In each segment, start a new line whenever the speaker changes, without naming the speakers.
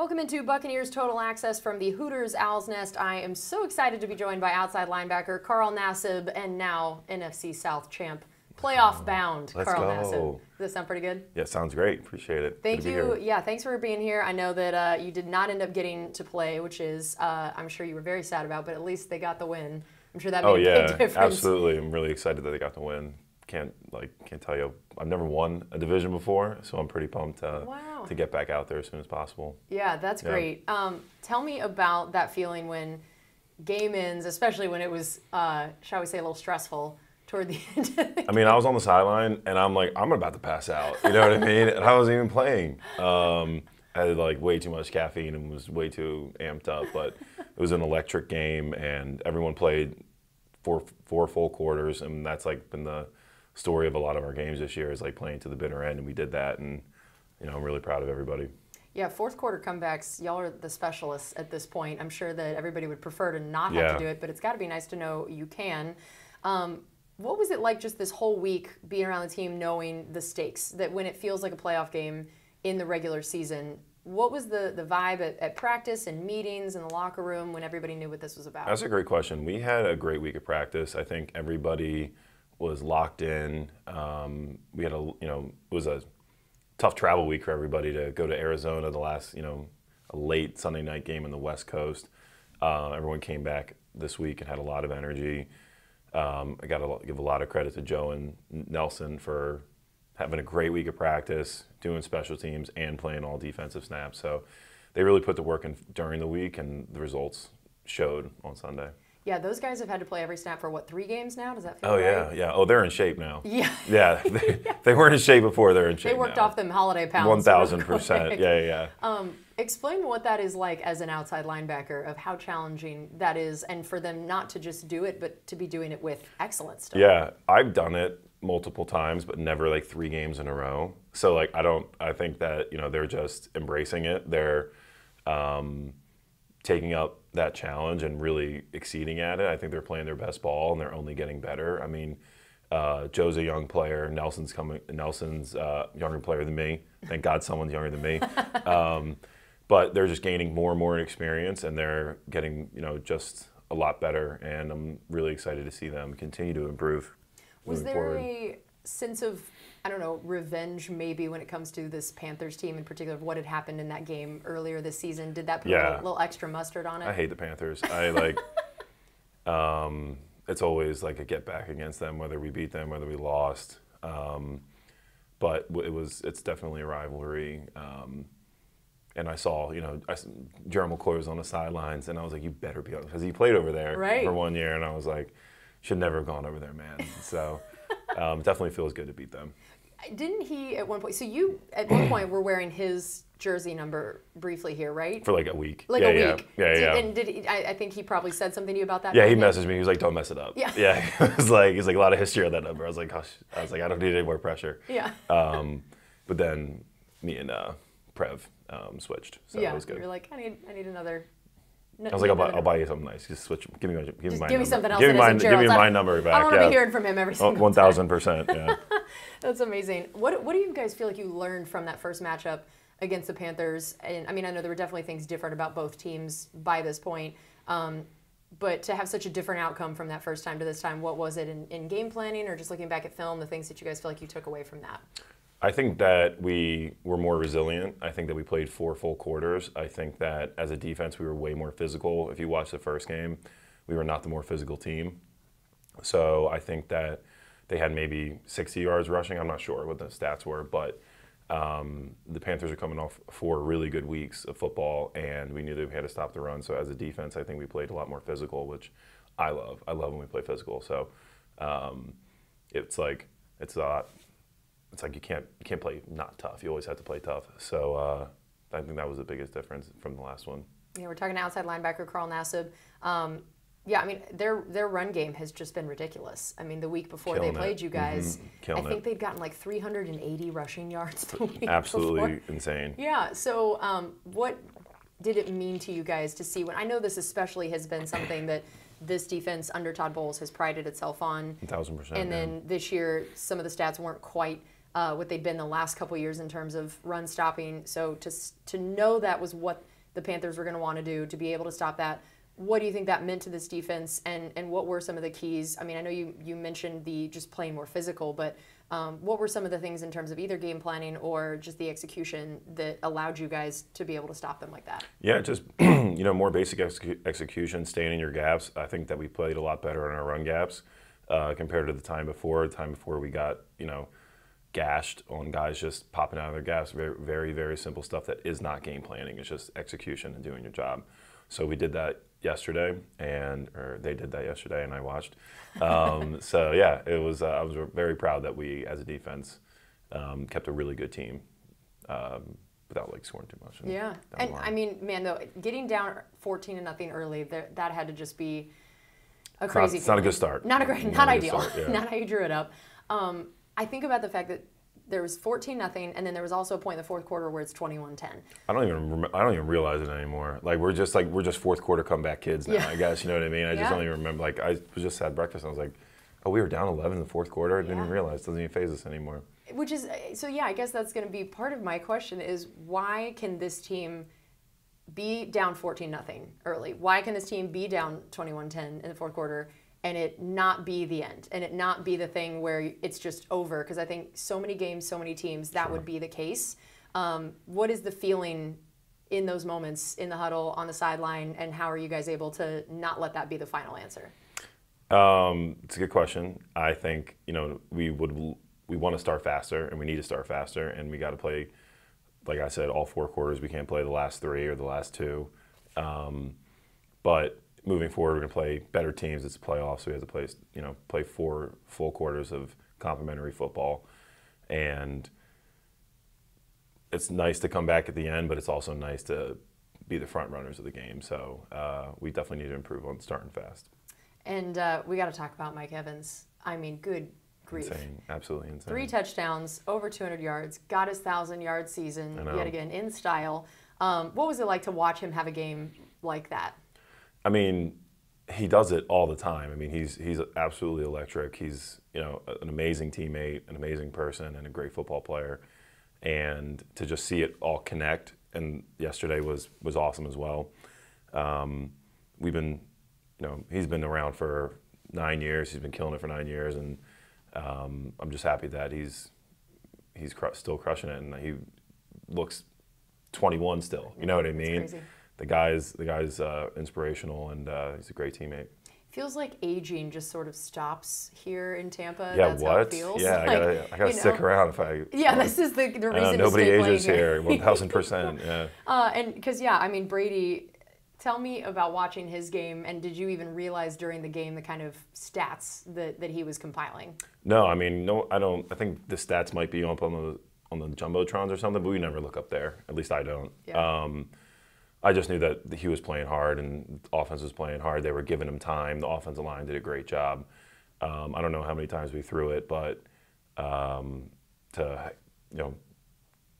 Welcome into Buccaneers Total Access from the Hooters Owl's Nest. I am so excited to be joined by outside linebacker Carl Nassib and now NFC South champ, playoff bound
Let's
Carl
go.
Nassib. Does that sound pretty good?
Yeah, sounds great. Appreciate it.
Thank you. Yeah, thanks for being here. I know that you did not end up getting to play, which is I'm sure you were very sad about, but at least they got the win. I'm sure that made a big difference.
Absolutely. I'm really excited that they got the win. Can't tell you. I've never won a division before, so I'm pretty pumped to get back out there as soon as possible.
Yeah, that's great. Tell me about that feeling when game ends, especially when it was, shall we say, a little stressful toward the end of the game.
I mean, I was on the sideline, and I'm like, I'm about to pass out. You know what I mean? And I wasn't even playing. I had way too much caffeine and was way too amped up. But it was an electric game, and everyone played four full quarters, and that's been the story of a lot of our games this year is playing to the bitter end, and we did that, and I'm really proud of everybody.
Yeah, fourth quarter comebacks, y'all are the specialists at this point. I'm sure that everybody would prefer to not have to do it, but it's got to be nice to know you can. What was it like just this whole week being around the team, knowing the stakes, that when it feels like a playoff game in the regular season, what was the vibe at practice and meetings in the locker room when everybody knew what this was about?
That's a great question. We had a great week of practice. I think everybody was locked in. We had it was a tough travel week for everybody to go to Arizona, the last, a late Sunday night game in the West Coast. Everyone came back this week and had a lot of energy. I got to give a lot of credit to Joe and Nelson for having a great week of practice, doing special teams, and playing all defensive snaps. So they really put the work in during the week, and the results showed on Sunday.
Yeah, those guys have had to play every snap for, what, 3 games now? Does that feel
right? Yeah. Oh, they're in shape now.
Yeah.
Yeah, they weren't in shape before. They're in shape now.
They worked off them holiday pounds.
1,000%. Yeah.
Explain what that is like as an outside linebacker, of how challenging that is, and for them not to just do it, but to be doing it with excellence.
Yeah, I've done it multiple times, but never 3 games in a row. So I think that they're just embracing it. They're taking up that challenge and really exceeding at it. I think they're playing their best ball, and they're only getting better. I mean, Joe's a young player. Nelson's younger player than me. Thank God someone's younger than me. But they're just gaining more and more experience, and they're getting just a lot better. And I'm really excited to see them continue to improve.
Was there a sense of, I don't know, revenge maybe when it comes to this Panthers team in particular, of what had happened in that game earlier this season? Did that put a little extra mustard on it?
I hate the Panthers. It's always a get back against them, whether we beat them, whether we lost. But it's definitely a rivalry. And I saw, Gerald McCoy was on the sidelines, and I was like, you better be on, because he played over there for 1 year, and I was like, should never have gone over there, man. So definitely feels good to beat them.
Didn't he at one point, so you at one point were wearing his jersey number briefly here, right?
For a week.
A week.
Yeah.
And I think he probably said something to you about that?
Yeah, he messaged me. He was like, don't mess it up.
Yeah.
Yeah. He's like, a lot of history on that number. I was like, hush. I was like, I don't need any more pressure.
Yeah.
But then me and Prev switched. So it was good.
You're like, I need another.
I was like, I'll buy you something nice. Just switch. Give me my number.
Give me something else.
Give me my number back.
I don't want to be hearing from him every single time.
1,000%. Yeah.
That's amazing. What do you guys feel like you learned from that first matchup against the Panthers? And I mean, I know there were definitely things different about both teams by this point. But to have such a different outcome from that first time to this time, what was it in game planning, or just looking back at film, the things that you guys feel like you took away from that?
I think that we were more resilient. I think that we played 4 full quarters. I think that as a defense, we were way more physical. If you watch the first game, we were not the more physical team. So I think that they had maybe 60 yards rushing. I'm not sure what the stats were, but the Panthers are coming off 4 really good weeks of football, and we knew that we had to stop the run. So as a defense, I think we played a lot more physical, which I love. I love when we play physical. So it's like you can't play not tough. You always have to play tough. So I think that was the biggest difference from the last one.
Yeah, we're talking outside linebacker Carl Nassib. Yeah, I mean, their run game has just been ridiculous. I mean, the week before they played you guys, I think they'd gotten 380 rushing yards the week
Absolutely
before.
Insane.
Yeah, so what did it mean to you guys to see, when I know this especially has been something that this defense under Todd Bowles has prided itself on.
1,000%.
And then this year, some of the stats weren't quite what they'd been the last couple years in terms of run stopping. So to know that was what the Panthers were going to want to do to be able to stop that. What do you think that meant to this defense, and what were some of the keys? I mean, I know you mentioned the just playing more physical, but what were some of the things in terms of either game planning or just the execution that allowed you guys to be able to stop them like that?
Yeah, just more basic execution, staying in your gaps. I think that we played a lot better in our run gaps compared to the time before. The time before we got gashed on guys just popping out of their gaps. Very, very, very simple stuff that is not game planning. It's just execution and doing your job. So we did that yesterday, or they did that yesterday, and I watched. So yeah, it was. I was very proud that we, as a defense, kept a really good team without scoring too much.
Yeah, and I mean, man, though, getting down 14-0 early, that had to just be a crazy.
It's not a good start.
Not ideal. Start, yeah. Not how you drew it up. I think about the fact that there was 14-0, and then there was also a point in the fourth quarter where it's 21-10.
I don't even realize it anymore. We're just fourth quarter comeback kids now. Yeah. I guess you know what I mean. I just don't even remember. I just had breakfast and I was like, oh, we were down 11 in the fourth quarter. I didn't even realize. It doesn't even phase us anymore.
Which is so. Yeah, I guess that's going to be part of my question: is why can this team be down 14-0 early? Why can this team be down 21-10 in the fourth quarter and it not be the end, and it not be the thing where it's just over? Because I think so many games, so many teams, that would be the case. What is the feeling in those moments in the huddle, on the sideline, and how are you guys able to not let that be the final answer?
It's a good question. I think we want to start faster, and we need to start faster, and we got to play, like I said, all 4 quarters. We can't play the last 3 or the last 2, but moving forward, we're going to play better teams. It's a playoff, so we have to play 4 full quarters of complimentary football. And it's nice to come back at the end, but it's also nice to be the front runners of the game. So we definitely need to improve on starting fast. And
we got to talk about Mike Evans. I mean, good grief.
Insane. Absolutely insane.
3 touchdowns, over 200 yards, got his 1,000-yard season yet again in style. What was it like to watch him have a game like that?
I mean, he does it all the time. I mean, he's absolutely electric. He's an amazing teammate, an amazing person, and a great football player. And to just see it all connect, and yesterday was awesome as well. We've been, he's been around for 9 years. He's been killing it for 9 years, and I'm just happy that he's still crushing it, and he looks 21 still. You know what I mean?
Crazy.
The guy's inspirational, and he's a great teammate.
Feels like aging just sort of stops here in Tampa.
Yeah,
That's
what?
How it feels.
Yeah, I gotta stick around if I.
Yeah, this is the reason.
Nobody
to stay
ages here, 1,000%. Yeah.
And because I mean Brady. Tell me about watching his game, and did you even realize during the game the kind of stats that he was compiling?
No, I mean, no, I don't. I think the stats might be up on the jumbotrons or something, but we never look up there. At least I don't.
Yeah.
I just knew that he was playing hard and the offense was playing hard. They were giving him time. The offensive line did a great job. I don't know how many times we threw it, but to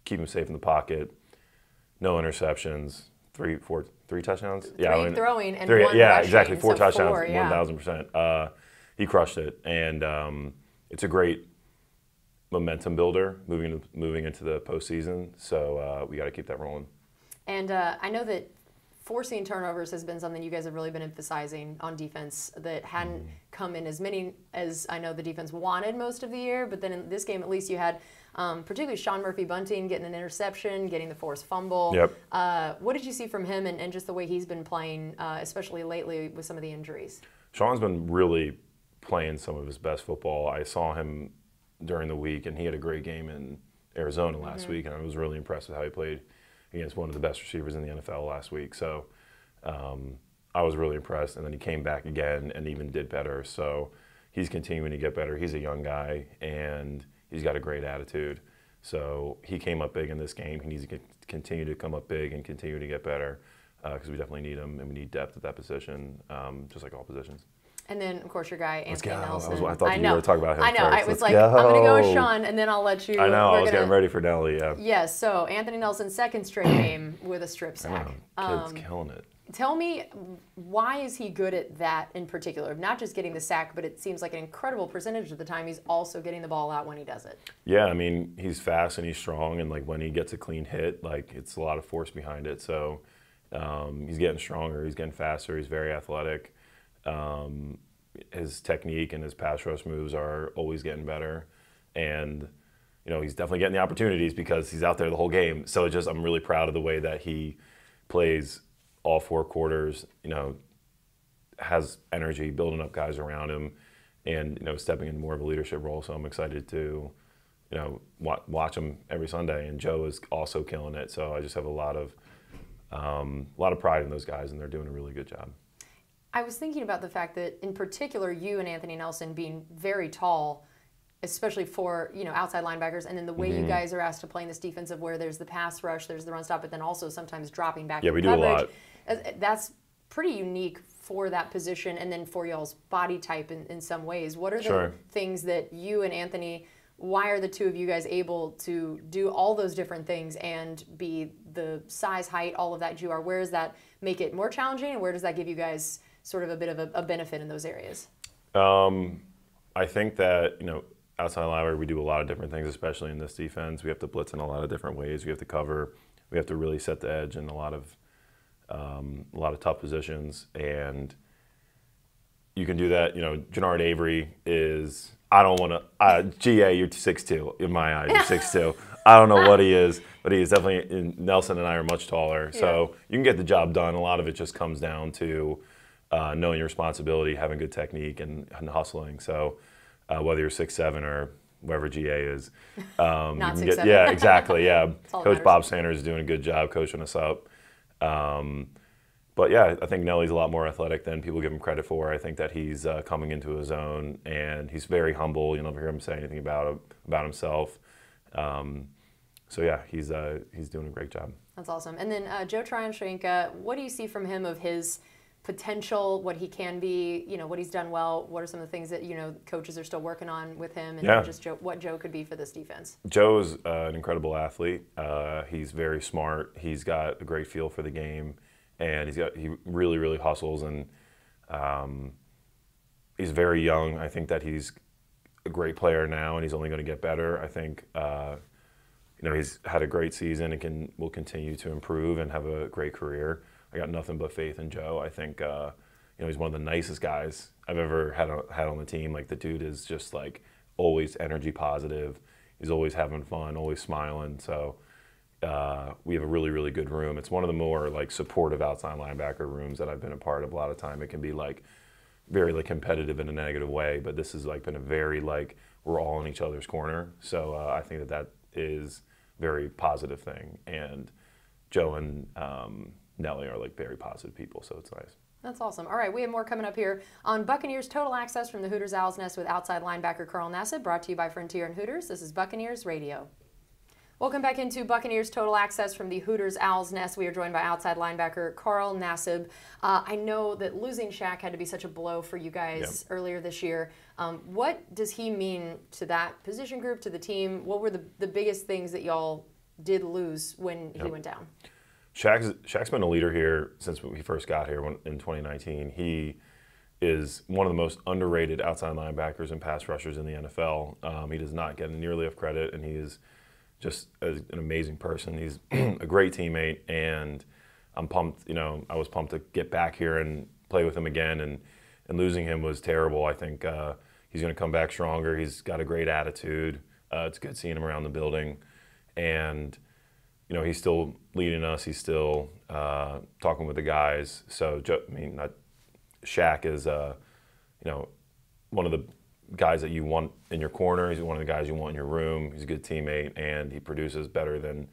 keep him safe in the pocket, no interceptions, three touchdowns.
Three throwing and 1
yeah,
rushing,
exactly. 4
so
touchdowns,
1,000%.
He crushed it, and it's a great momentum builder moving into the postseason. So we got to keep that rolling.
And I know that forcing turnovers has been something you guys have really been emphasizing on defense that hadn't come in as many as I know the defense wanted most of the year. But then in this game, at least you had particularly Sean Murphy-Bunting getting an interception, getting the forced fumble.
Yep.
What did you see from him and just the way he's been playing, especially lately with some of the injuries?
Sean's been really playing some of his best football. I saw him during the week, and he had a great game in Arizona last week, and I was really impressed with how he played against one of the best receivers in the NFL last week. So I was really impressed, and then he came back again and even did better. So he's continuing to get better. He's a young guy, and he's got a great attitude. So he came up big in this game. He needs to continue to come up big and continue to get better because we definitely need him, and we need depth at that position, just like all positions.
And then, of course, your guy, Anthony Nelson.
I thought you were going to talk about him
I know.
first.
I was like, I'm going to go with Sean, and then I'll let you.
I know. I was getting ready for Nelly, yeah.
Yes, so Anthony Nelson's second straight game with a strip sack.
Kid's killing it.
Tell me, why is he good at that in particular? Not just getting the sack, but it seems like an incredible percentage of the time he's also getting the ball out when he does it.
Yeah, I mean, he's fast and he's strong, and when he gets a clean hit, it's a lot of force behind it. So He's getting stronger. He's getting faster. He's very athletic. His technique and his pass rush moves are always getting better. And, he's definitely getting the opportunities because he's out there the whole game. So I'm really proud of the way that he plays all 4 quarters, has energy, building up guys around him, and, stepping into more of a leadership role. So I'm excited to, watch him every Sunday. And Joe is also killing it. So I just have a lot of pride in those guys, and they're doing a really good job.
I was thinking about the fact that, in particular, you and Anthony Nelson being very tall, especially for outside linebackers, and then the way you guys are asked to play in this defense of where there's the pass rush, there's the run stop, but then also sometimes dropping back.
Yeah, we do a lot.
That's pretty unique for that position, and then for y'all's body type in some ways. What are the things that you and Anthony? Why are the two of you guys able to do all those different things and be the size, height, all of that you are? Where does that make it more challenging, and where does that give you guys sort of a bit of a benefit in those areas?
I think that, outside linebacker, we do a lot of different things, especially in this defense. We have to blitz in a lot of different ways. We have to cover. We have to really set the edge in a lot of tough positions. And you can do that. Jannard Avery is, I don't want to, GA, you're 6'2". In my eyes, you're 6'2". I don't know what he is, but he is definitely, Nelson and I are much taller. Yeah. So you can get the job done. A lot of it just comes down to knowing your responsibility, having good technique, and hustling. So whether you're 6'7" or whatever GA is,
not
you can
6'7".
get, yeah, exactly, yeah. Coach Bob
matters.
Sanders is doing a good job coaching us up. But yeah, I think Nelly's a lot more athletic than people give him credit for. I think that he's coming into his own, and he's very humble. You'll never hear him say anything about himself. So yeah, he's doing a great job.
That's awesome. And then Joe Tryon-Shoyinka, what do you see from him of his potential, what he can be, what he's done well? What are some of the things that coaches are still working on with him, and just what Joe could be for this defense?
Joe's an incredible athlete. He's very smart. He's got a great feel for the game, and he really, really hustles, and he's very young. I think that he's a great player now, and he's only going to get better. I think he's had a great season and will continue to improve and have a great career. I got nothing but faith in Joe. I think he's one of the nicest guys I've ever had on the team. Like, the dude is just like always energy positive. He's always having fun, always smiling. So we have a really, really good room. It's one of the more like supportive outside linebacker rooms that I've been a part of. A lot of time it can be like very like competitive in a negative way, but this has like been a very like we're all in each other's corner. So I think that is a very positive thing. And Joe and Nelly are like very positive people, so it's nice.
That's awesome. All right, we have more coming up here on Buccaneers Total Access from the Hooters Owl's Nest with outside linebacker Carl Nassib, brought to you by Frontier and Hooters. This is Buccaneers Radio. Welcome back into Buccaneers Total Access from the Hooters Owl's Nest. We are joined by outside linebacker Carl Nassib. I know that losing Shaq had to be such a blow for you guys earlier this year. What does he mean to that position group, to the team? What were the biggest things that y'all did lose when he went down?
Shaq's been a leader here since we first got here in 2019. He is one of the most underrated outside linebackers and pass rushers in the NFL. He does not get nearly enough credit, and he is just an amazing person. He's a great teammate, and I'm pumped. I was pumped to get back here and play with him again, and losing him was terrible. I think he's going to come back stronger. He's got a great attitude. It's good seeing him around the building, and he's still leading us. He's still talking with the guys. So, Shaq is, one of the guys that you want in your corner. He's one of the guys you want in your room. He's a good teammate, and he produces better than,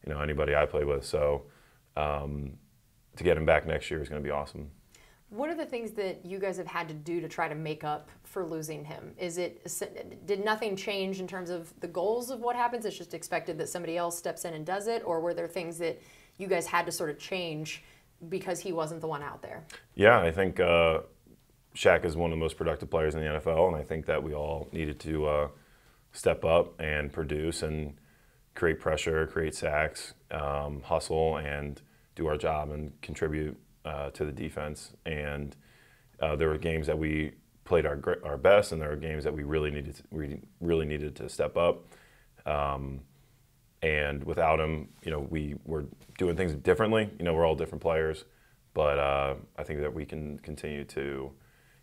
anybody I play with. So, to get him back next year is going to be awesome.
What are the things that you guys have had to do to try to make up for losing him? Did nothing change in terms of the goals of what happens? It's just expected that somebody else steps in and does it? Or were there things that you guys had to sort of change because he wasn't the one out there?
Yeah, I think Shaq is one of the most productive players in the NFL, and I think that we all needed to step up and produce and create pressure, create sacks, hustle, and do our job and contribute to the defense. And there were games that we played our best, and there were games that we really needed to step up. And without him, we were doing things differently. We're all different players, but I think that we can continue to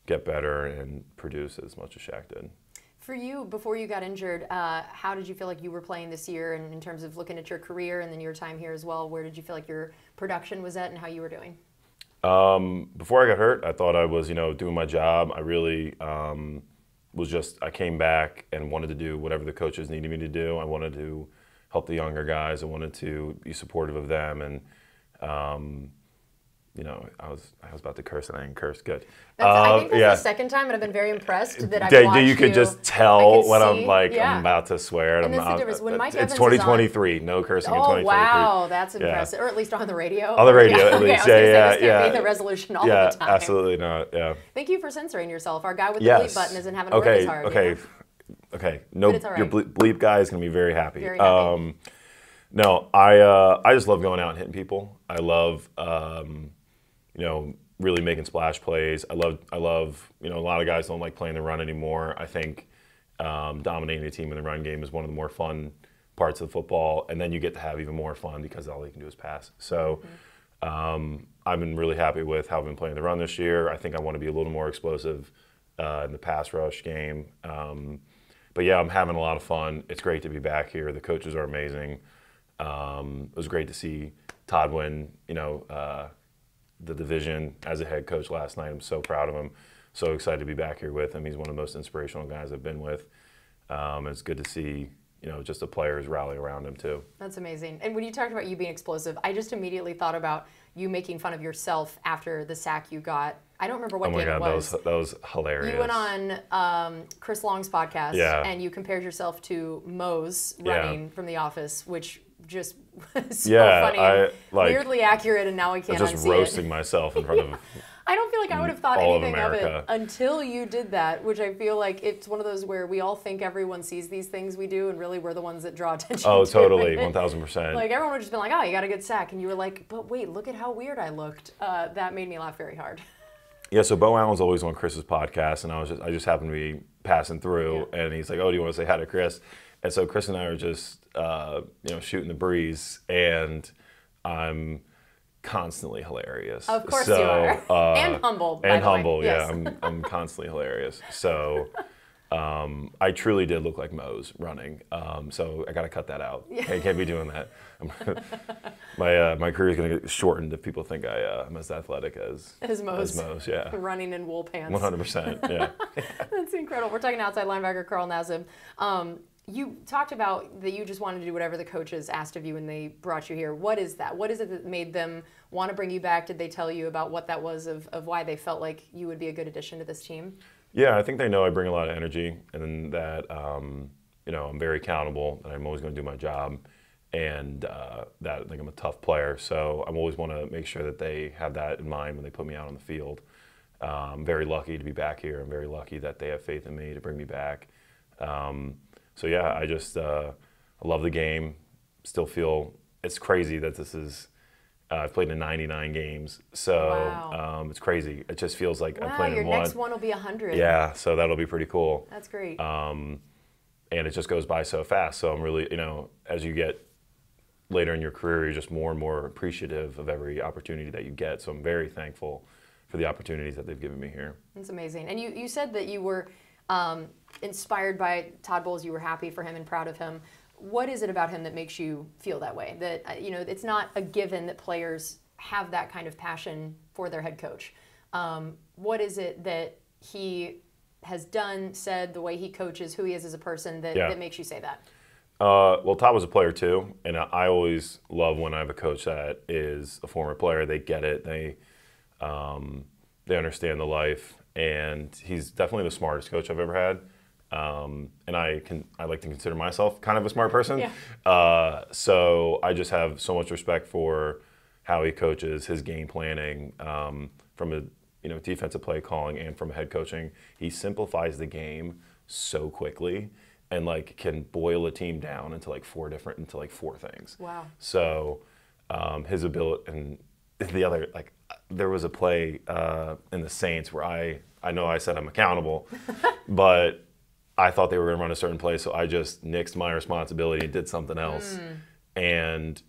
get better and produce as much as Shaq did.
For you, before you got injured, how did you feel like you were playing this year, and in terms of looking at your career and then your time here as well, where did you feel like your production was at and how you were doing?
Before I got hurt, I thought I was, doing my job. I really I came back and wanted to do whatever the coaches needed me to do. I wanted to help the younger guys. I wanted to be supportive of them, and I was about to curse and I didn't curse. Good.
I think that's the second time, and I've been very impressed that I've watched
you could just tell when
see,
I'm about to swear.
And that's the difference. When Mike Evans
it's 2023.
Is on,
no cursing in 2023.
Wow, that's impressive. Or at least on the radio.
On the radio, at least.
This can't be the resolution all the time.
Yeah, absolutely not. Yeah.
Thank you for censoring yourself. Our guy with the bleep button isn't having to work as hard.
Okay. No,
right.
Your bleep guy is going to be very happy.
Very happy.
No, I just love going out and hitting people. I love, really making splash plays. I love, a lot of guys don't like playing the run anymore. I think dominating the team in the run game is one of the more fun parts of football, and then you get to have even more fun because all you can do is pass. So I've been really happy with how I've been playing the run this year. I think I want to be a little more explosive in the pass rush game. But yeah, I'm having a lot of fun. It's great to be back here. The coaches are amazing. It was great to see Todd win, the division as a head coach last night. I'm so proud of him. So excited to be back here with him. He's one of the most inspirational guys I've been with. It's good to see, just the players rally around him too.
That's amazing. And when you talked about you being explosive, I just immediately thought about you making fun of yourself after the sack you got. I don't remember what game it was.
That was hilarious.
You went on Chris Long's podcast, and you compared yourself to Mose running from The Office, which just was so funny, weirdly accurate, and now I can't unsee it.
Just roasting myself in front of
I don't feel like I would have thought anything of it until you did that, which I feel like it's one of those where we all think everyone sees these things we do, and really we're the ones that draw attention to it.
Oh, totally, 1,000%.
Like, everyone would just be like, oh, you got a good sack, and you were like, but wait, look at how weird I looked. That made me laugh very hard.
Yeah, so Bo Allen's always on Chris's podcast, and I just happened to be passing through, and he's like, oh, do you want to say hi to Chris? And so Chris and I are just, shooting the breeze, and I'm constantly hilarious.
Of course you are. And humble, by the way.
Yes. Yeah. I'm constantly hilarious. So I truly did look like Mose running. So I got to cut that out. Yeah. I can't be doing that. My career is going to get shortened if people think I'm as athletic as
Mose.
Yeah.
Running in wool pants.
100%. Yeah.
That's incredible. We're talking outside linebacker Carl Nassib. You talked about that you just wanted to do whatever the coaches asked of you when they brought you here. What is that? What is it that made them want to bring you back? Did they tell you about what that was of why they felt like you would be a good addition to this team?
Yeah, I think they know I bring a lot of energy, and that I'm very accountable, and I'm always going to do my job, and that I think I'm a tough player. So I always want to make sure that they have that in mind when they put me out on the field. I'm very lucky to be back here. I'm very lucky that they have faith in me to bring me back. So yeah, I just I love the game. Still feel it's crazy that this is. I've played in 99 games, so it's crazy. It just feels like I'm playing in one.
Your next one will be 100.
Yeah, so that'll be pretty cool.
That's great.
And it just goes by so fast. So I'm really, as you get later in your career, you're just more and more appreciative of every opportunity that you get. So I'm very thankful for the opportunities that they've given me here.
That's amazing. And you said that you were inspired by Todd Bowles. You were happy for him and proud of him. What is it about him that makes you feel that way? That it's not a given that players have that kind of passion for their head coach. What is it that he has done, said, the way he coaches, who he is as a person that makes you say that?
Well, Todd was a player too, and I always love when I have a coach that is a former player. They get it. They understand the life, and he's definitely the smartest coach I've ever had. And I like to consider myself kind of a smart person.
Yeah.
So I just have so much respect for how he coaches, his game planning, from a defensive play calling and from head coaching. He simplifies the game so quickly and can boil a team down into four things.
Wow.
So his ability, and the other, there was a play in the Saints where I know I said I'm accountable, but I thought they were going to run a certain play, so I just nixed my responsibility and did something else. and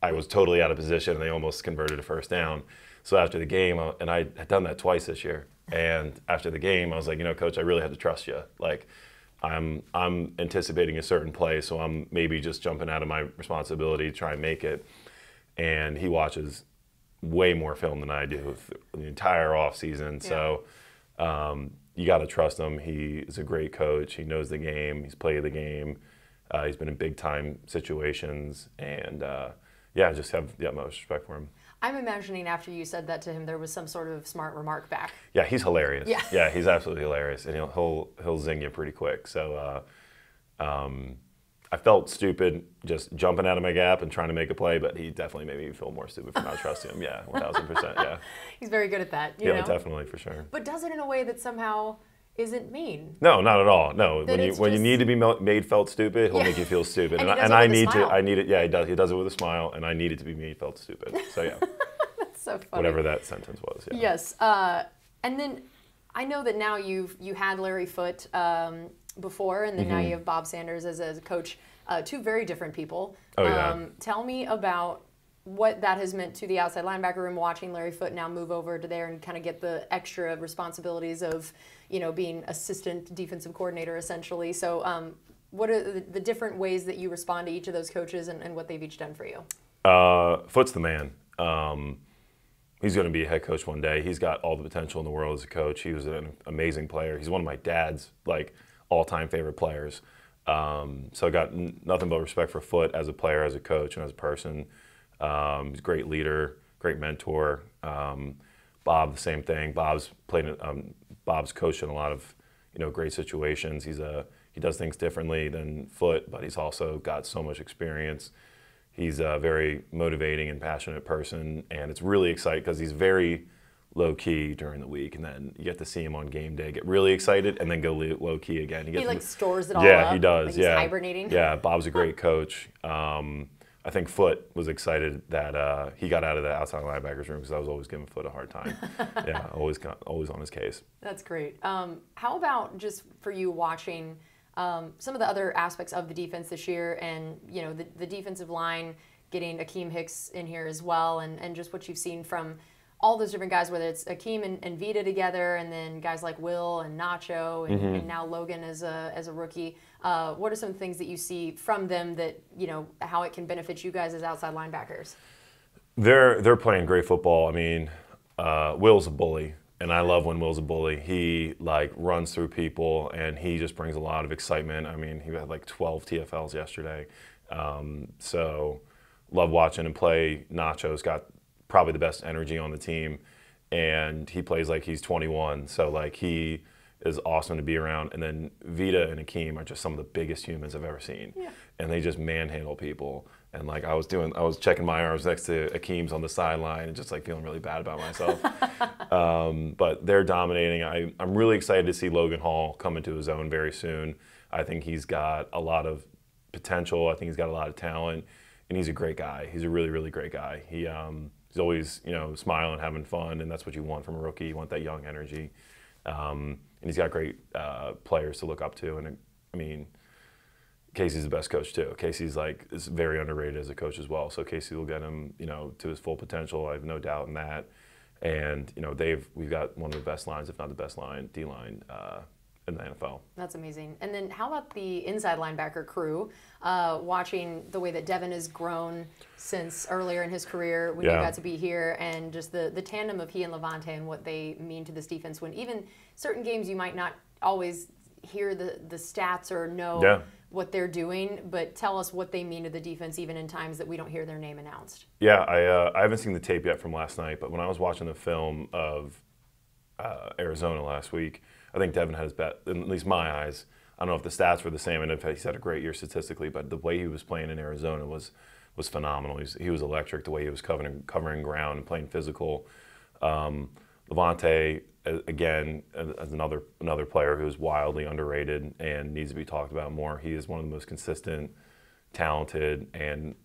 I was totally out of position, and they almost converted a first down. So after the game, and I had done that twice this year, and after the game, I was like, Coach, I really have to trust you. Like, I'm anticipating a certain play, so I'm maybe just jumping out of my responsibility to try and make it. And he watches way more film than I do the entire off season. Yeah. So you got to trust him. He is a great coach. He knows the game. He's played the game. He's been in big time situations, and I just have the utmost respect for him.
I'm imagining after you said that to him, there was some sort of smart remark back.
Yeah, he's hilarious.
Yeah,
he's absolutely hilarious, and he'll zing you pretty quick. So I felt stupid just jumping out of my gap and trying to make a play, but he definitely made me feel more stupid for not trusting him. Yeah, 1,000%. Yeah.
He's very good at that.
You know? Definitely, for sure.
But does it in a way that somehow isn't mean.
No, not at all. No, when you need to be made felt stupid, he'll make you feel stupid, and I need it. Yeah, he does. He does it with a smile, and I need it to be made felt stupid. So yeah.
That's so funny.
Whatever that sentence was. Yeah.
Yes, and then I know that now you had Larry Foote before, and then now you have Bob Sanders as a coach. Two very different people.
Oh yeah.
Tell me about what that has meant to the outside linebacker room, watching Larry Foote now move over to there and kind of get the extra responsibilities of, being assistant defensive coordinator essentially. So what are the different ways that you respond to each of those coaches and what they've each done for you?
Foote's the man. He's going to be a head coach one day. He's got all the potential in the world as a coach. He was an amazing player. He's one of my dad's all-time favorite players. So I got nothing but respect for Foote as a player, as a coach, and as a person. He's a great leader, great mentor. Bob, the same thing. Bob's coached in a lot of great situations. He does things differently than Foote, but he's also got so much experience. He's a very motivating and passionate person, and it's really exciting because he's very low-key during the week, and then you get to see him on game day get really excited and then go low-key again.
He stores it all up.
Yeah, he does.
Like he's hibernating.
Yeah, Bob's a great coach. I think Foote was excited that he got out of the outside linebackers room because I was always giving Foote a hard time. Yeah, always on his case.
That's great. How about just for you watching some of the other aspects of the defense this year, and the defensive line, getting Akeem Hicks in here as well, and just what you've seen from all those different guys, whether it's Akeem and Vita together, and then guys like Will and Nacho, and now Logan as a rookie. What are some things that you see from them that how it can benefit you guys as outside linebackers?
They're playing great football. I mean, Will's a bully, and I love when Will's a bully. He runs through people, and he just brings a lot of excitement. I mean, he had 12 TFLs yesterday, so love watching him play. Nacho's got probably the best energy on the team, and he plays like he's 21, so he is awesome to be around. And then Vita and Akeem are just some of the biggest humans I've ever seen.
Yeah.
And they just manhandle people, and I was checking my arms next to Akeem's on the sideline and just feeling really bad about myself. But they're dominating. I'm really excited to see Logan Hall come into his own very soon. I think he's got a lot of potential. I think he's got a lot of talent, and he's a great guy. He's a really, really great guy. He's always, smiling, having fun, and that's what you want from a rookie. You want that young energy. And he's got great players to look up to. And, I mean, Casey's the best coach, too. Casey's, is very underrated as a coach as well. So Casey will get him, to his full potential. I have no doubt in that. And, we've got one of the best lines, if not the best D-line, in the NFL.
That's amazing. And then how about the inside linebacker crew? Watching the way that Devin has grown since earlier in his career when you got to be here, and just the tandem of he and Levante and what they mean to this defense, when even certain games you might not always hear the stats or know what they're doing, but tell us what they mean to the defense even in times that we don't hear their name announced.
Yeah, I haven't seen the tape yet from last night, but when I was watching the film of Arizona last week, I think Devin had his best, in at least my eyes. I don't know if the stats were the same, and if he's had a great year statistically, but the way he was playing in Arizona was phenomenal. He was electric, the way he was covering ground and playing physical. Levante, again, as another player who's wildly underrated and needs to be talked about more. He is one of the most consistent, talented, and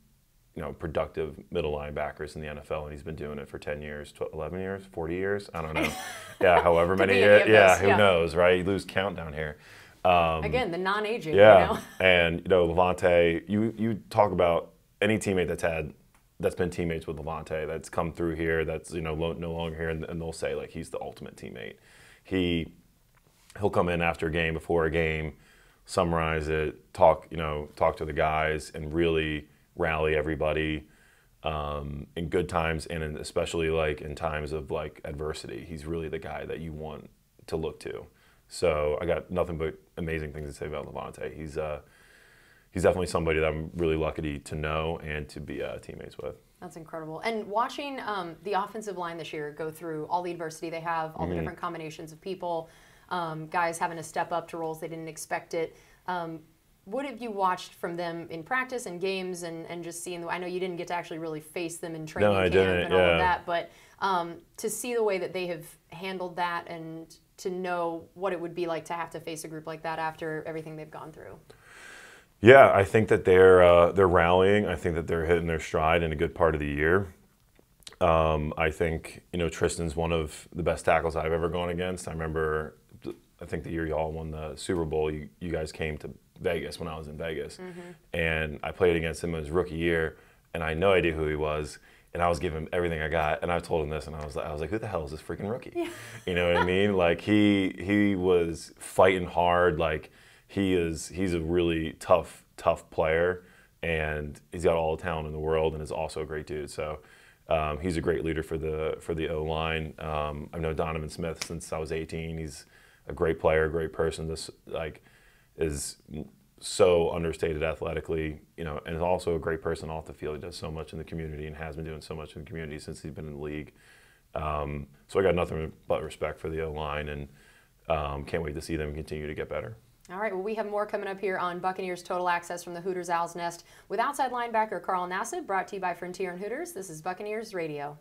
productive middle linebackers in the NFL, and he's been doing it for 10 years, 11 years, 40 years, I don't know. Yeah, however many years. Yeah, who knows, right? You lose count down here.
Again, the non-aging.
Yeah, and Levante, you talk about any teammate that's been teammates with Levante, that's come through here, that's no longer here, and they'll say like he's the ultimate teammate. He'll come in after a game, before a game, summarize it, talk to the guys, and really rally everybody in good times, and especially like in times of like adversity. He's really the guy that you want to look to. So I got nothing but amazing things to say about Levante. He's definitely somebody that I'm really lucky to know and to be teammates with.
That's incredible. And watching the offensive line this year go through all the adversity they have, all the different combinations of people, guys having to step up to roles they didn't expect it. What have you watched from them in practice and games, and just seeing I know you didn't get to actually really face them in training camp and all of that, but to see the way that they have handled that and to know what it would be like to have to face a group like that after everything they've gone through.
Yeah, I think that they're rallying. I think that they're hitting their stride in a good part of the year. I think Tristan's one of the best tackles I've ever gone against. I remember, I think the year y'all won the Super Bowl, you guys came to Vegas when I was in Vegas, and I played against him in his rookie year, and I had no idea who he was, and I was giving him everything I got, and I told him this, and I was like, who the hell is this freaking rookie? Yeah. You know what I mean? Like he was fighting hard. Like he's a really tough player, and he's got all the talent in the world, and is also a great dude. So he's a great leader for the O-line. I've known Donovan Smith since I was 18. He's a great player, great person. This is so understated athletically, and is also a great person off the field. He does so much in the community and has been doing so much in the community since he's been in the league. So I got nothing but respect for the O-line, and can't wait to see them continue to get better.
All right, well, we have more coming up here on Buccaneers Total Access from the Hooters Owl's Nest with outside linebacker Carl Nassib, brought to you by Frontier and Hooters. This is Buccaneers Radio.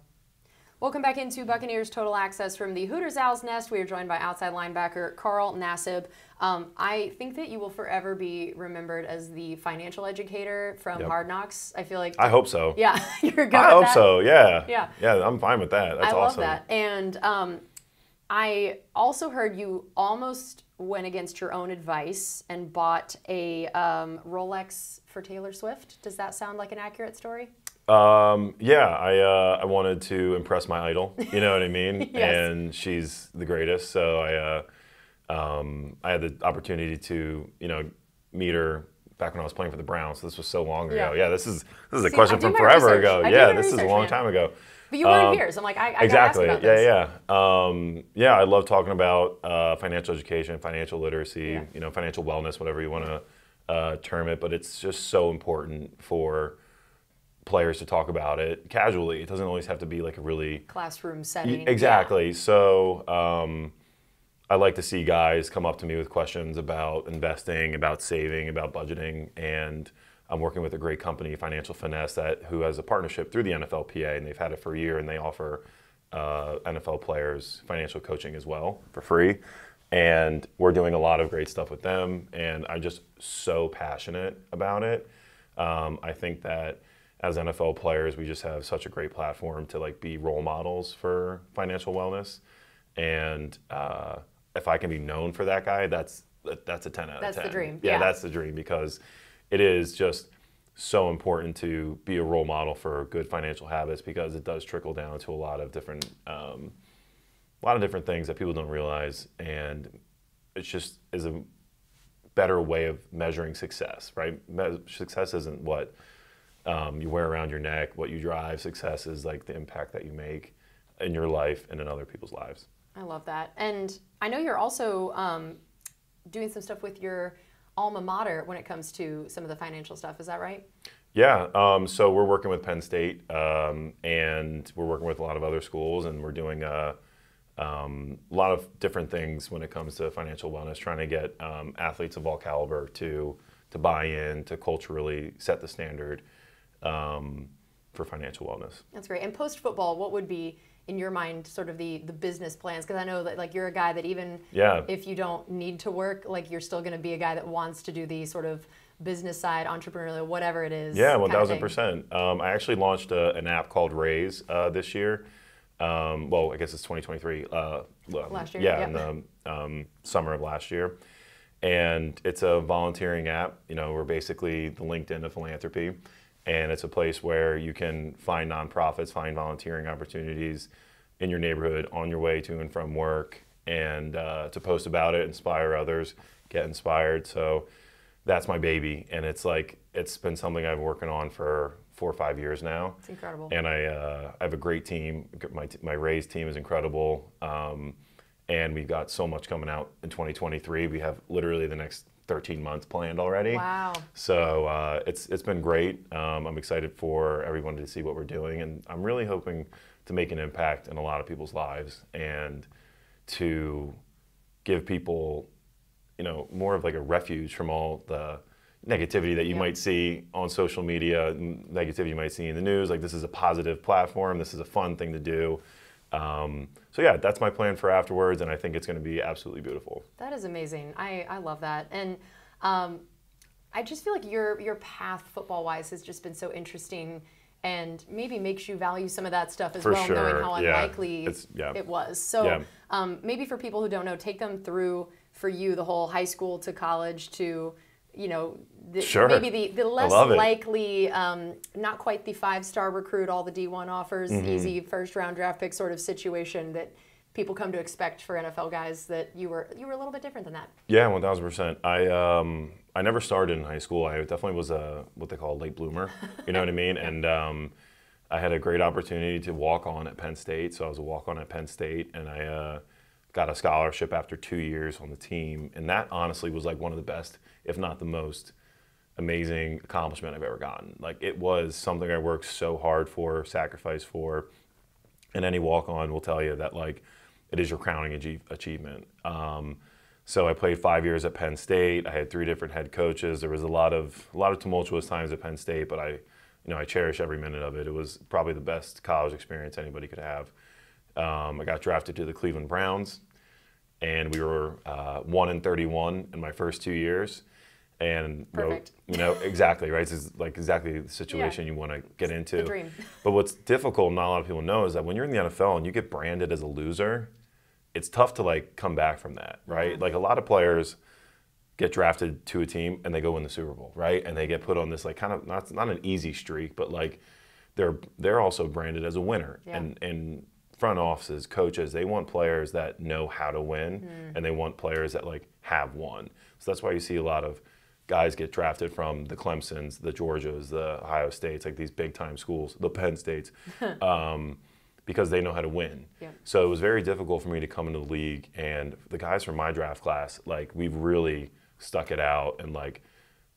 Welcome back into Buccaneers Total Access from the Hooters Owl's Nest. We are joined by outside linebacker Carl Nassib. I think that you will forever be remembered as the financial educator from Hard Knocks. I feel like...
I hope so.
Yeah, you're good
I
at
hope
that.
so, yeah.
Yeah.
Yeah, I'm fine with that. That's awesome.
I love that. And I also heard you almost went against your own advice and bought a Rolex for Taylor Swift. Does that sound like an accurate story?
Yeah, I wanted to impress my idol, you know what I mean?
Yes.
And she's the greatest, so I had the opportunity to, meet her back when I was playing for the Browns. So this was so long ago. Yeah, this is a question from forever ago. Yeah, this is a long time ago.
But you weren't peers. I'm like, I
exactly.
Gotta ask about
this. Yeah. I love talking about financial education, financial literacy, financial wellness, whatever you want to term it. But it's just so important for players to talk about it casually. It doesn't always have to be like a really
classroom setting.
Exactly. Yeah. So I like to see guys come up to me with questions about investing, about saving, about budgeting, and I'm working with a great company, Financial Finesse, who has a partnership through the NFLPA, and they've had it for a year, and they offer NFL players financial coaching as well for free. And we're doing a lot of great stuff with them, and I'm just so passionate about it. I think that as NFL players, we just have such a great platform to be role models for financial wellness. And if I can be known for that guy, that's a 10 out of 10.
That's the dream.
Yeah, that's the dream, because it is just so important to be a role model for good financial habits, because it does trickle down to a lot of different things that people don't realize, and it just is a better way of measuring success, right? Success isn't what you wear around your neck, what you drive. Success is the impact that you make in your life and in other people's lives.
I love that. And I know you're also doing some stuff with your alma mater when it comes to some of the financial stuff. Is that right?
Yeah. So we're working with Penn State, and we're working with a lot of other schools, and we're doing a lot of different things when it comes to financial wellness, trying to get athletes of all caliber to buy in, to culturally set the standard for financial wellness.
That's great. And post-football, what would be, in your mind, sort of the business plans? Because I know that you're a guy that even if you don't need to work, you're still going to be a guy that wants to do the sort of business side, entrepreneurial, whatever it is.
Yeah, 1,000%. I actually launched an app called Raise this year. Well, I guess it's 2023.
Last year?
Yeah, in the summer of last year. And it's a volunteering app. We're basically the LinkedIn of philanthropy. and it's a place where you can find nonprofits, find volunteering opportunities in your neighborhood on your way to and from work, and to post about it, inspire others, get inspired. So that's my baby, and it's been something I've been working on for 4 or 5 years now.
It's incredible.
And I have a great team. My Rays team is incredible, and we've got so much coming out in 2023. We have literally the next 13 months planned already.
Wow.
So it's been great. I'm excited for everyone to see what we're doing, and I'm really hoping to make an impact in a lot of people's lives and to give people, more of like a refuge from all the negativity that you might see on social media, negativity you might see in the news. Like, this is a positive platform. This is a fun thing to do. So yeah, that's my plan for afterwards, and I think it's going to be absolutely beautiful.
That is amazing. I love that. And I just feel like your path football-wise has just been so interesting and maybe makes you value some of that stuff as
For
well,
sure.
knowing how unlikely
Yeah.
it was. So maybe for people who don't know, take them through, for you, the whole high school to college to,
Sure.
maybe the less likely, not quite the 5-star recruit, all the D1 offers, easy first-round draft pick sort of situation that people come to expect for NFL guys, that you were a little bit different than that.
Yeah, 1,000%. I never started in high school. I definitely was what they call a late bloomer. You know what I mean? And I had a great opportunity to walk on at Penn State. So I was a walk on at Penn State, and I got a scholarship after 2 years on the team. And that honestly was like one of the best, if not the most amazing accomplishment I've ever gotten. Like, it was something I worked so hard for, sacrificed for, and any walk-on will tell you that, like, it is your crowning achievement. So I played 5 years at Penn State. I had 3 different head coaches. There was a lot of tumultuous times at Penn State, but I cherish every minute of it. It was probably the best college experience anybody could have. I got drafted to the Cleveland Browns, and we were 1-31 in my first 2 years. And
Perfect.
Exactly, right? This is like exactly the situation you want to get into.
The dream.
But what's difficult, not a lot of people know, is that when you're in the NFL and you get branded as a loser, it's tough to like come back from that, right?
Yeah.
Like, a lot of players get drafted to a team and they go win the Super Bowl, right? And they get put on this like kind of not an easy streak, but like they're also branded as a winner.
Yeah.
And front offices, coaches, they want players that know how to win, and they want players that like have won. So that's why you see a lot of guys get drafted from the Clemsons, the Georgias, the Ohio States, like these big time schools, the Penn States, because they know how to win.
Yeah.
So it was very difficult for me to come into the league, and the guys from my draft class, like, we've really stuck it out and like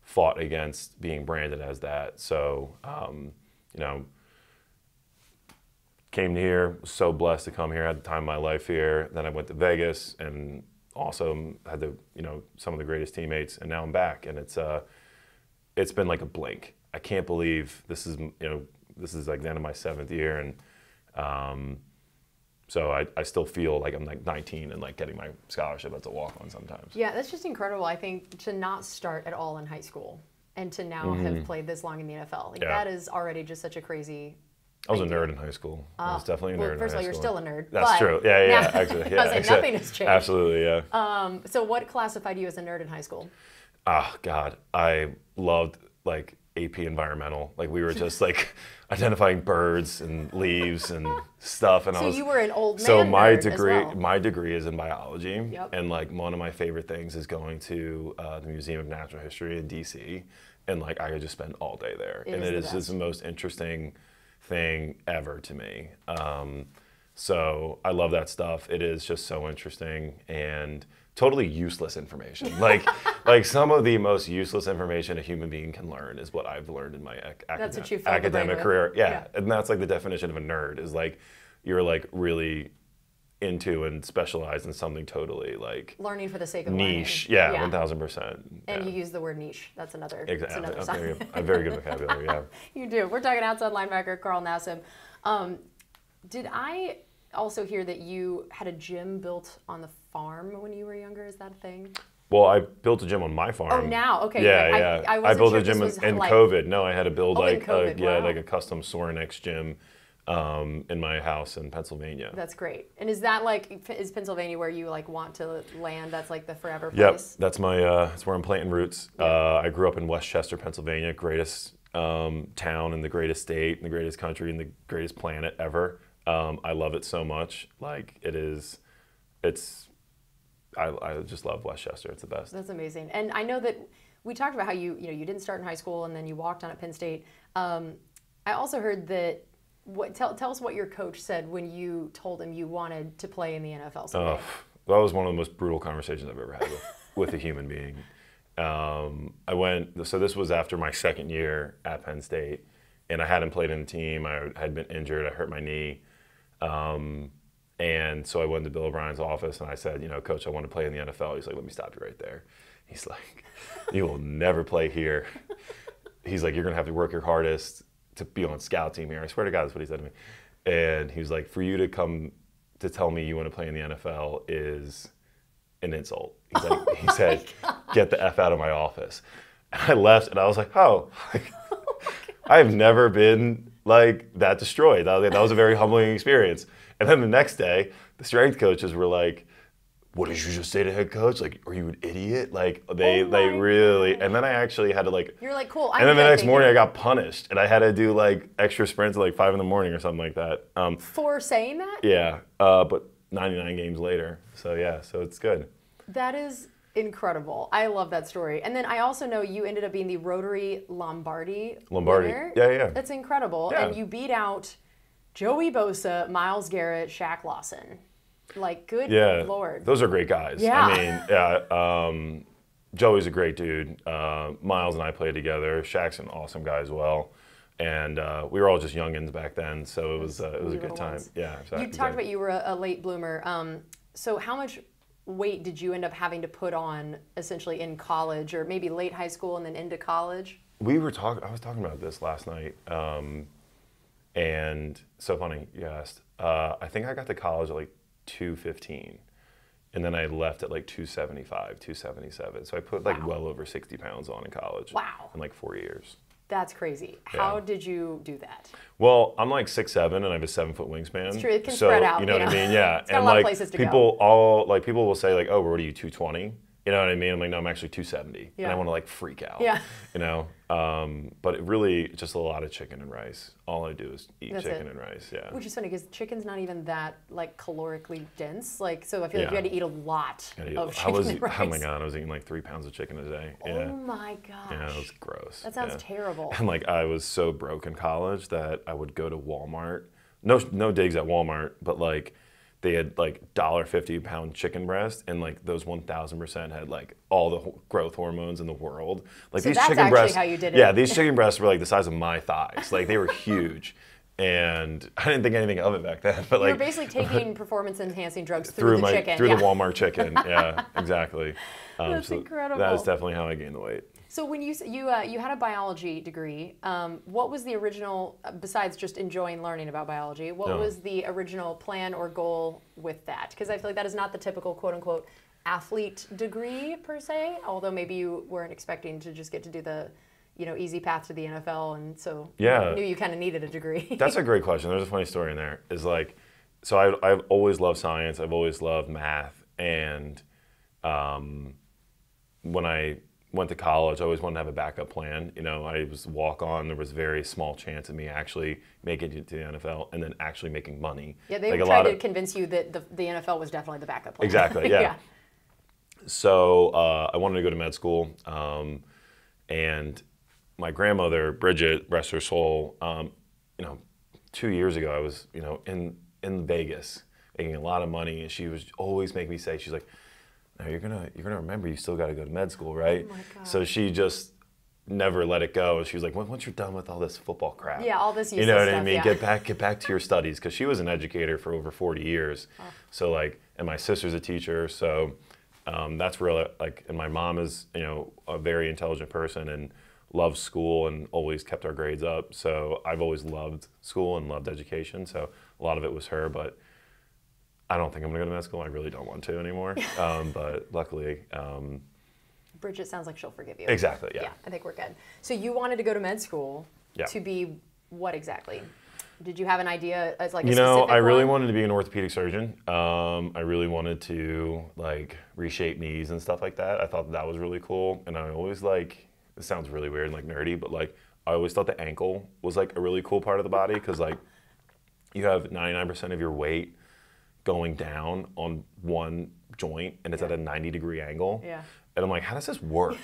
fought against being branded as that. So, came here, was so blessed to come here, had the time of my life here. Then I went to Vegas and also had some of the greatest teammates, and now I'm back, and it's been like a blink. I can't believe this is like the end of my 7th year, and so I still feel like I'm like 19 and like getting my scholarship as a walk-on sometimes.
Yeah, that's just incredible. I think to not start at all in high school and to now have played this long in the NFL, like that is already just such a crazy.
I was a nerd in high school. I was definitely a nerd in high school.
First of all, you're still a nerd.
That's true. Yeah. Actually, yeah.
I was like, nothing has changed.
Absolutely, yeah.
So what classified you as a nerd in high school?
Oh, God. I loved, like, AP Environmental. Like, we were just, like, identifying birds and leaves and stuff. And
So you were an old man
So my
nerd
degree,
as well.
my degree is in biology.
Yep.
And, like, one of my favorite things is going to the Museum of Natural History in D.C. And, like, I could just spend all day there.
It
and
is
it
the
is
best.
just the most interesting thing ever to me. So I love that stuff. It is just so interesting and totally useless information. Like some of the most useless information a human being can learn is what I've learned in my academic career. Yeah, and that's like the definition of a nerd, is like you're like really into and specialized in something totally like
learning for the sake of
niche.
learning.
Yeah, 1,000%.
And you use the word niche. That's another.
Exactly.
That's another sign.
A very good vocabulary. Yeah.
You do. We're talking outside linebacker Carl Nassib. Did I also hear that you had a gym built on the farm when you were younger? Is that a thing?
Well, I built a gym on my farm.
Oh, now? Okay.
Yeah.
I
built
sure
a gym
this was
in
like,
COVID. No, I had to build
in COVID. Wow.
like a custom Sorinex gym in my house in Pennsylvania.
That's great. And is that like, is Pennsylvania where you like want to land? That's like the forever
Yep,
place?
that's my, that's where I'm planting roots. I grew up in Westchester, Pennsylvania, greatest town in the greatest state, in the greatest country, in the greatest planet ever. I love it so much. Like I just love Westchester. It's the best.
That's amazing. And I know that we talked about how you didn't start in high school and then you walked on at Penn State. I also heard that. Tell us what your coach said when you told him you wanted to play in the NFL someday.
That was one of the most brutal conversations I've ever had with a human being. So this was after my second year at Penn State, and I hadn't played in the team. I had been injured. I hurt my knee. And so I went to Bill O'Brien's office and I said, Coach, I want to play in the NFL. He's like, let me stop you right there. He's like, you will never play here. He's like, you're going to have to work your hardest to be on scout team here. I swear to God, that's what he said to me. And he was like, for you to come to tell me you want to play in the NFL is an insult. He's like, he said, get the F out of my office. And I left and I was like, I've never been like that destroyed. That was a very humbling experience. And then the next day, the strength coaches were like, what did you just say to head coach? Like, are you an idiot? Like, they really, and then I actually had to
You're like, cool.
And then the next morning I got punished and I had to do like extra sprints at like 5 a.m. or something like that.
For saying that?
Yeah, but 99 games later. So yeah, so it's good.
That is incredible. I love that story. And then I also know you ended up being the Rotary Lombardi winner.
Yeah.
That's incredible. Yeah. And you beat out Joey Bosa, Myles Garrett, Shaq Lawson. Like, good Lord.
Those are great guys.
Yeah.
I mean, Joey's a great dude. Myles and I played together. Shaq's an awesome guy as well. And we were all just youngins back then, so it was a good time.
Ones.
Yeah, exactly.
You talked about you were a late bloomer. So how much weight did you end up having to put on essentially in college, or maybe late high school and then into college?
I was talking about this last night. And so funny you asked. I think I got to college at like 215, and then I left at like 275, 277. So I put like well over 60 pounds on in college.
Wow.
In like 4 years.
That's crazy. How did you do that?
Well, I'm like 6'7" and I have a 7-foot wingspan.
It's true. It can spread out.
You know what I mean? Yeah.
It's got a lot of places to
go. People will say like, oh, what are you, 220? You know what I mean? I'm like, no, I'm actually 270.
Yeah.
And I want to like freak out.
Yeah.
But it really just a lot of chicken and rice. All I do is eat chicken and rice. Yeah.
Which is funny because chicken's not even that like calorically dense. Like, so I feel like you had to eat a lot of chicken and rice.
Oh my God, I was eating like 3 pounds of chicken a day.
Oh my gosh.
Yeah, it was gross.
That sounds terrible.
And like I was so broke in college that I would go to Walmart. No digs at Walmart, but like they had like $1.50 a pound chicken breast, and like those 1,000% had like all the growth hormones in the world. Like
so
these
that's
chicken
actually
breasts,
how you did it.
Yeah, these chicken breasts were like the size of my thighs. Like they were huge, and I didn't think anything of it back then. But
you were basically taking performance-enhancing drugs through the chicken.
Through the Walmart chicken. Yeah, exactly.
That's incredible.
That is definitely how I gained the weight.
So when you had a biology degree, what was the original, besides just enjoying learning about biology, what was the original plan or goal with that? Because I feel like that is not the typical quote-unquote athlete degree per se, although maybe you weren't expecting to just get to do the easy path to the NFL, and so you knew you kind of needed a degree.
That's a great question. There's a funny story in there. Is like, so I've always loved science. I've always loved math, and when I went to college, I always wanted to have a backup plan. I was walk-on. There was a very small chance of me actually making it to the NFL and then actually making money.
Yeah, they like tried to convince you that the NFL was definitely the backup plan.
Exactly, yeah. So I wanted to go to med school, and my grandmother, Bridget, rest her soul, 2 years ago, I was, in Vegas making a lot of money, and she was always making me say, she's like, no, you're gonna remember you still got to go to med school, right?
Oh my God.
So she just never let it go. She was like, once you're done with all this football crap,
all this useless
you know what
stuff,
I mean?
Yeah.
Get back to your studies, because she was an educator for over 40 years. Oh. So like, and my sister's a teacher, so that's real. Like, and my mom is a very intelligent person and loves school and always kept our grades up. So I've always loved school and loved education. So a lot of it was her, but I don't think I'm going to go to med school. I really don't want to anymore. But luckily.
Bridget sounds like she'll forgive you.
Exactly, yeah.
Yeah, I think we're good. So you wanted to go to med school to be what exactly? Did you have an idea as like a specific
I really wanted to be an orthopedic surgeon. I really wanted to like reshape knees and stuff like that. I thought that was really cool. And I always it sounds really weird and like nerdy, but like I always thought the ankle was like a really cool part of the body because like you have 99% of your weight going down on one joint and it's at a 90-degree angle.
Yeah.
And I'm like, how does this work?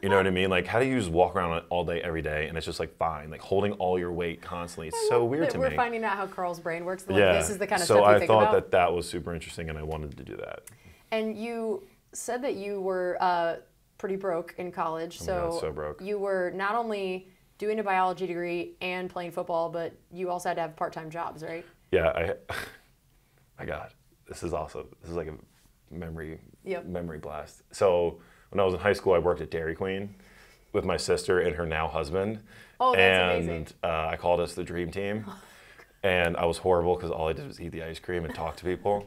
You know what I mean? Like, how do you just walk around all day, every day, and it's just like fine, like holding all your weight constantly? It's so weird to me.
We're finding out how Carl's brain works. Like,
Yeah.
This is the kind of
so
stuff you
I
think
thought
about.
that was super interesting, and I wanted to do that.
And you said that you were pretty broke in college.
Oh my God, so broke.
You were not only doing a biology degree and playing football, but you also had to have part-time jobs, right?
Yeah, my God, this is like a memory blast. So when I was in high school, I worked at Dairy Queen with my sister and her now husband.
Oh, that's
amazing. And I called us the dream team. And I was horrible because all I did was eat the ice cream and talk to people.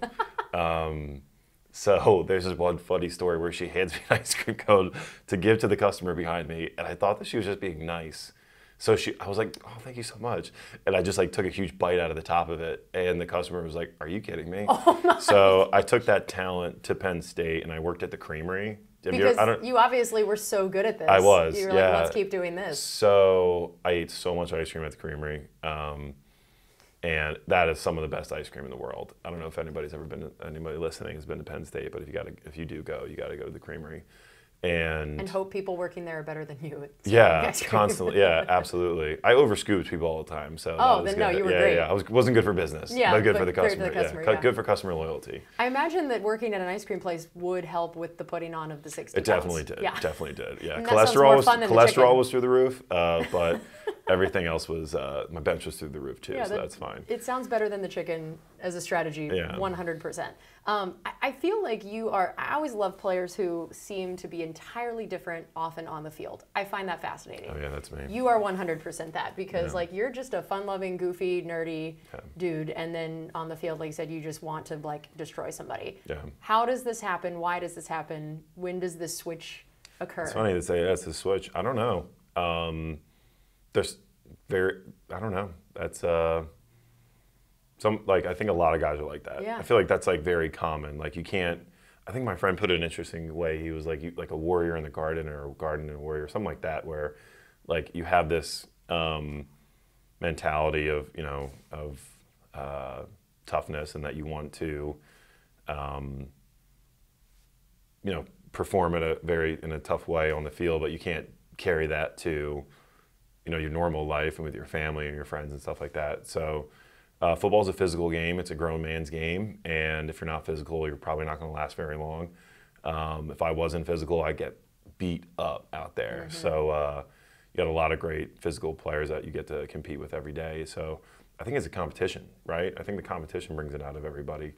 So there's this one funny story where she hands me an ice cream cone to give to the customer behind me, and I thought that she was just being nice. So I was like, "Oh, thank you so much," and I just like took a huge bite out of the top of it, and the customer was like, "Are you kidding me?"
Oh, nice.
So I took that talent to Penn State, and I worked at the Creamery.
Because you obviously were so good at this.
I was.
You were
yeah.
like, let's keep doing this.
So I ate so much ice cream at the Creamery. And that is some of the best ice cream in the world. I don't know if anybody listening has been to Penn State, but if you do go, you got to go to the Creamery. And
hope people working there are better than you.
Yeah, constantly. Yeah, absolutely. I overscooped people all the time. So
you were great.
Yeah, I wasn't good for business.
Yeah,
but good for the customer.
Yeah.
Good for customer loyalty.
I imagine that working at an ice cream place would help with the putting on of the 60
It definitely did.
Yeah.
Definitely did. Yeah,
And cholesterol
was through the roof, but everything else was my bench was through the roof too. Yeah, so that's fine.
It sounds better than the chicken as a strategy. 100%. I feel like I always love players who seem to be entirely different often on the field. I find that fascinating.
Oh yeah, that's me.
You are 100% that because like you're just a fun-loving, goofy, nerdy dude, and then on the field, like you said, you just want to like destroy somebody.
Yeah.
How does this happen? Why does this happen? When does this switch occur?
It's funny to say that's the switch. I don't know. I don't know. That's I think a lot of guys are like that.
Yeah.
I feel like that's like very common. Like you can't. I think my friend put it an interesting way. He was like a warrior in the garden or a garden and a warrior, something like that, where like you have this mentality of toughness and that you want to perform in a tough way on the field, but you can't carry that to your normal life and with your family and your friends and stuff like that. So football's a physical game. It's a grown man's game. And if you're not physical, you're probably not going to last very long. If I wasn't physical, I'd get beat up out there. Mm-hmm. So you got a lot of great physical players that you get to compete with every day. So I think it's a competition, right? I think the competition brings it out of everybody.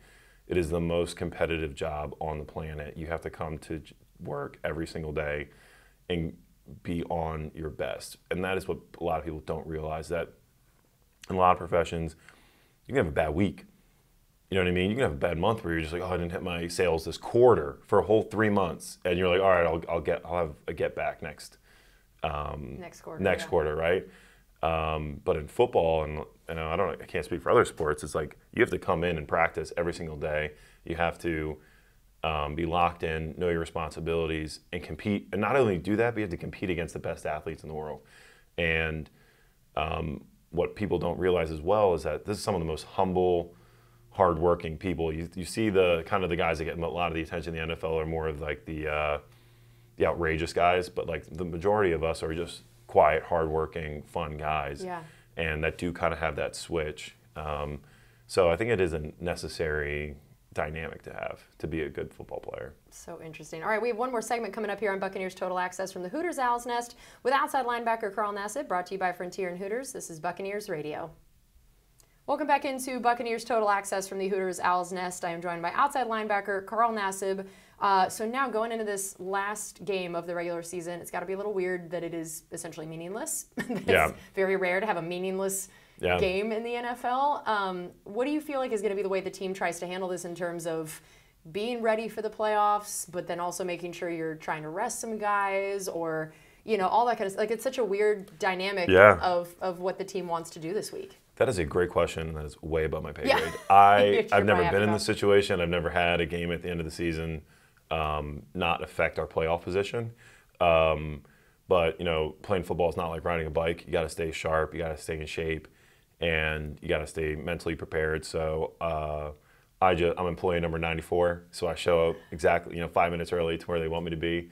It is the most competitive job on the planet. You have to come to work every single day and be on your best. And that is what a lot of people don't realize, that in a lot of professions, you can have a bad week. You know what I mean? You can have a bad month where you're just like, oh, I didn't hit my sales this quarter for a whole 3 months. And you're like, all right, I'll have a get back next quarter, right? But in football, and I can't speak for other sports, it's like you have to come in and practice every single day. You have to be locked in, know your responsibilities, and compete. And not only do that, but you have to compete against the best athletes in the world. And what people don't realize as well is that this is some of the most humble, hardworking people. You see the kind of the guys that get a lot of the attention in the NFL are more of like the outrageous guys, but like the majority of us are just quiet, hardworking, fun guys.
Yeah.
And that do kind of have that switch. So I think it is a necessary dynamic to have to be a good football player.
So interesting. All right, we have one more segment coming up here on Buccaneers Total Access from the Hooters Owl's Nest with outside linebacker Carl Nassib, brought to you by Frontier and Hooters. This is Buccaneers Radio. Welcome back into Buccaneers Total Access from the Hooters Owl's Nest. I am joined by outside linebacker Carl Nassib. So now going into this last game of the regular season, it's got to be a little weird that it is essentially meaningless. It's very rare to have a meaningless game in the NFL. What do you feel like is going to be the way the team tries to handle this in terms of being ready for the playoffs, but then also making sure you're trying to rest some guys or, all that kind of stuff? Like, it's such a weird dynamic of what the team wants to do this week.
That is a great question. That is way above my pay grade. I've never been in this situation. I've never had a game at the end of the season not affect our playoff position. But, playing football is not like riding a bike. You got to stay sharp, you got to stay in shape, and you got to stay mentally prepared. So I'm employee number 94, so I show up exactly 5 minutes early to where they want me to be,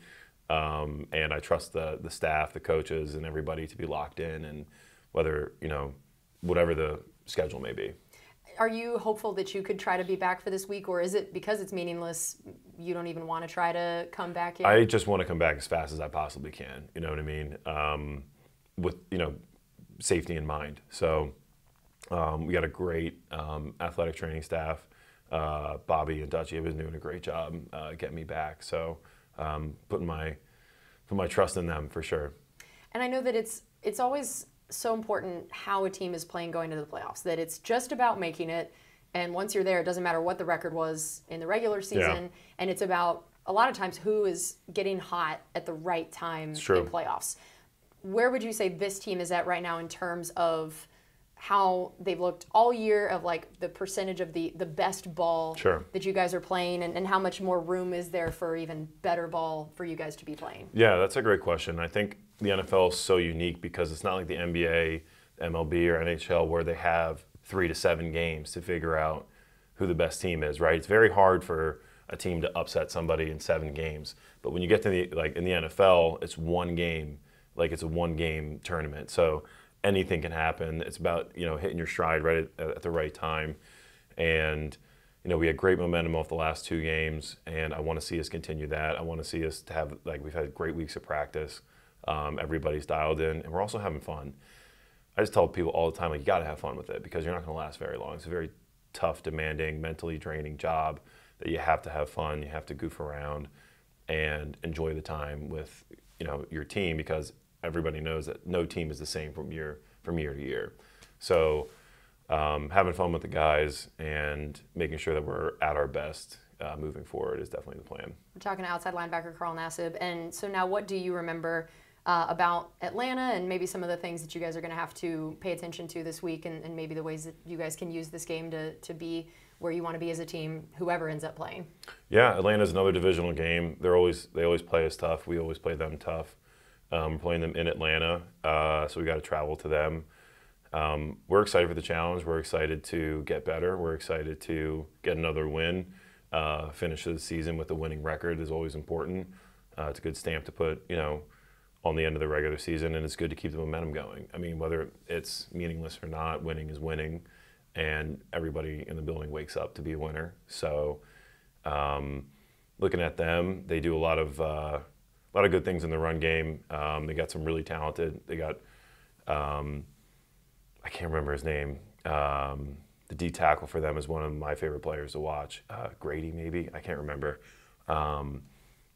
and I trust the staff, the coaches, and everybody to be locked in, and whether whatever the schedule may be.
Are you hopeful that you could try to be back for this week, or is it because it's meaningless you don't even want to try to come back yet?
I just want to come back as fast as I possibly can. You know what I mean? With safety in mind. So we got a great athletic training staff. Bobby and Dutchie have been doing a great job getting me back. So putting my trust in them for sure.
And I know that it's always so important how a team is playing going into the playoffs, that it's just about making it, and once you're there, it doesn't matter what the record was in the regular season, and it's about a lot of times who is getting hot at the right time in playoffs. Where would you say this team is at right now in terms of how they've looked all year, of like the percentage of the best ball that you guys are playing, and how much more room is there for even better ball for you guys to be playing?
Yeah, that's a great question. I think the NFL is so unique because it's not like the NBA, MLB, or NHL where they have 3 to 7 games to figure out who the best team is, right? It's very hard for a team to upset somebody in 7 games. But when you get to in the NFL, it's one game, it's a one-game tournament. So anything can happen. It's about hitting your stride right at the right time, and we had great momentum off the last 2 games, and I want to see us continue that. I want to see us to have we've had great weeks of practice. Everybody's dialed in, and we're also having fun. I just tell people all the time, you got to have fun with it because you're not going to last very long. It's a very tough, demanding, mentally draining job that you have to have fun. You have to goof around and enjoy the time with your team, because everybody knows that no team is the same from year to year. So having fun with the guys and making sure that we're at our best moving forward is definitely the plan.
We're talking to outside linebacker Carl Nassib. And so now, what do you remember about Atlanta, and maybe some of the things that you guys are going to have to pay attention to this week, and maybe the ways that you guys can use this game to be where you want to be as a team, whoever ends up playing? Yeah,
Atlanta's another divisional game. They always play us tough. We always play them tough. We're playing them in Atlanta, so we got to travel to them. We're excited for the challenge. We're excited to get better. We're excited to get another win. Finish the season with a winning record is always important. It's a good stamp to put, on the end of the regular season, and it's good to keep the momentum going. I mean, whether it's meaningless or not, winning is winning, and everybody in the building wakes up to be a winner. So, looking at them, they do a lot of good things in the run game. They got some really talented. They got I can't remember his name. The D tackle for them is one of my favorite players to watch. Grady, maybe, I can't remember.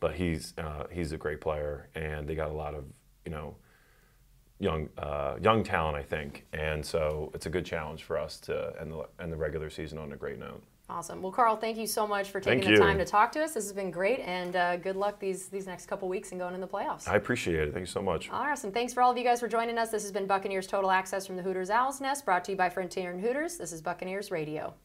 But he's a great player, and they got a lot of young talent, I think, and so it's a good challenge for us to end the regular season on a great note.
Awesome. Well, Carl, thank you so much for taking the time to talk to us. This has been great, and good luck these next couple weeks and going in the playoffs.
I appreciate it. Thank you so much.
Awesome. Thanks for all of you guys for joining us. This has been Buccaneers Total Access from the Hooters Owl's Nest, brought to you by Frontier and Hooters. This is Buccaneers Radio.